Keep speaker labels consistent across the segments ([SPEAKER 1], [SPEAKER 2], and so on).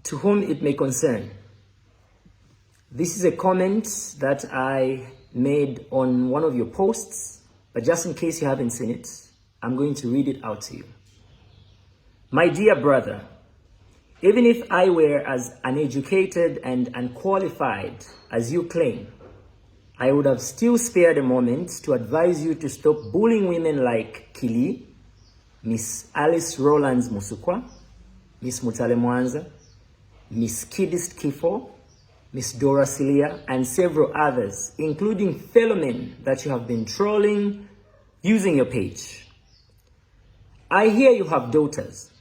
[SPEAKER 1] To whom it may concern. This is a comment that I made on one of your posts, but just in case you haven't seen it, I'm going to read it out to you. My dear brother, even if I were as uneducated and unqualified as you claim, I would have still spared a moment to advise you to stop bullying women like Kili, Miss Alice Rolands Musukwa, Miss Mutale Mwanza, Miss Kidist Kifo, Miss Dora Celia, and several others, including fellow men that you have been trolling using your page. I hear you have daughters.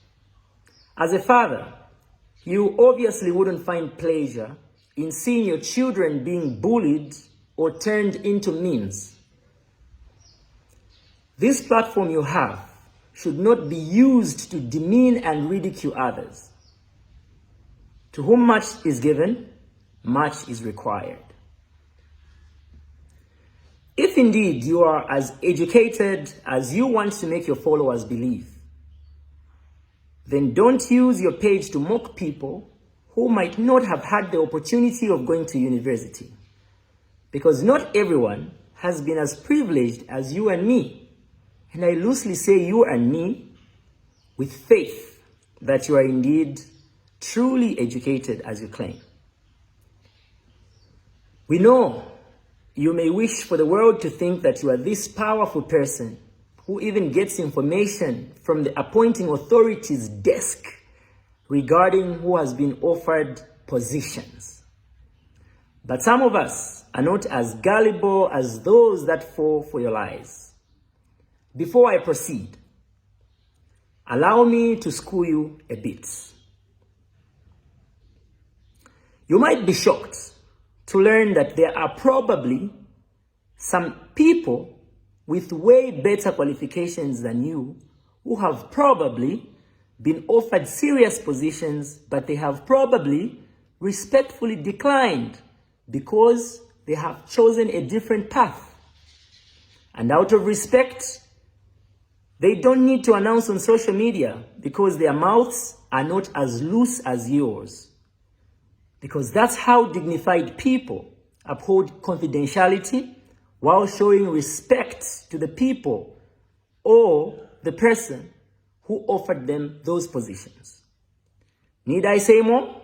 [SPEAKER 1] As a father, you obviously wouldn't find pleasure in seeing your children being bullied or turned into memes. This platform you have should not be used to demean and ridicule others. To whom much is given, much is required. If indeed you are as educated as you want to make your followers believe, then don't use your page to mock people who might not have had the opportunity of going to university. Because not everyone has been as privileged as you and me. And I loosely say you and me with faith that you are indeed truly educated as you claim. We know you may wish for the world to think that you are this powerful person who even gets information from the appointing authority's desk regarding who has been offered positions. But some of us are not as gullible as those that fall for your lies. Before I proceed, allow me to school you a bit. You might be shocked to learn that there are probably some people with way better qualifications than you who have probably been offered serious positions, but they have probably respectfully declined because they have chosen a different path. And out of respect, they don't need to announce on social media because their mouths are not as loose as yours. Because that's how dignified people uphold confidentiality while showing respect to the people or the person who offered them those positions. Need I say more?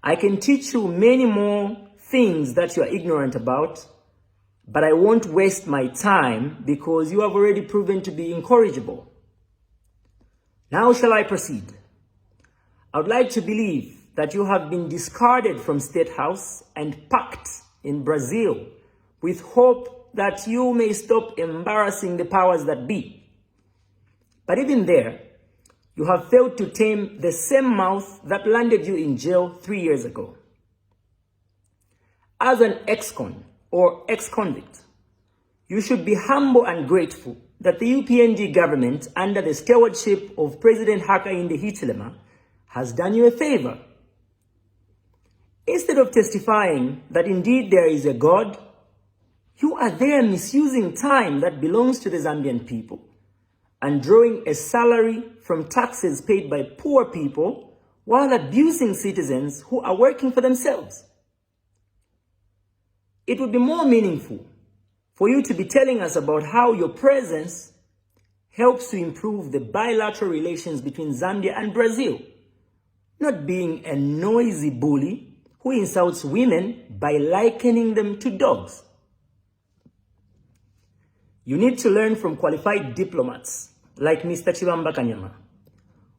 [SPEAKER 1] I can teach you many more things that you are ignorant about, but I won't waste my time because you have already proven to be incorrigible. Now shall I proceed? I would like to believe that you have been discarded from State House and packed in Brazil with hope that you may stop embarrassing the powers that be. But even there, you have failed to tame the same mouth that landed you in jail 3 years ago. As an ex-con or ex-convict, you should be humble and grateful that the UPND government, under the stewardship of President Hakainde Hichilema, has done you a favor. Instead of testifying that indeed there is a God, you are there misusing time that belongs to the Zambian people and drawing a salary from taxes paid by poor people while abusing citizens who are working for themselves. It would be more meaningful for you to be telling us about how your presence helps to improve the bilateral relations between Zambia and Brazil, not being a noisy bully who insults women by likening them to dogs. You need to learn from qualified diplomats like Mr. Chibamba Kanyama,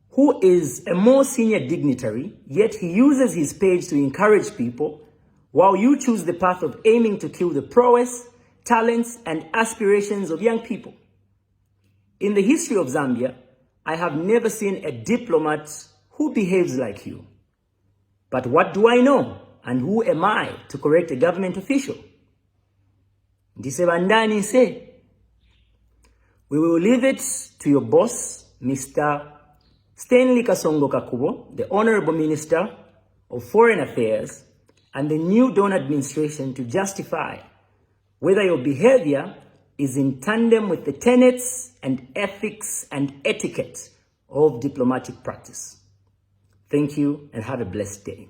[SPEAKER 1] who is a more senior dignitary, yet he uses his page to encourage people, while you choose the path of aiming to kill the prowess, talents, and aspirations of young people. In the history of Zambia, I have never seen a diplomat who behaves like you. But what do I know, and who am I to correct a government official? Ndisebandani say, we will leave it to your boss, Mr. Stanley Kasongo Kakubo, the Honorable Minister of Foreign Affairs, and the new Dawn administration to justify whether your behavior is in tandem with the tenets and ethics and etiquette of diplomatic practice. Thank you and have a blessed day.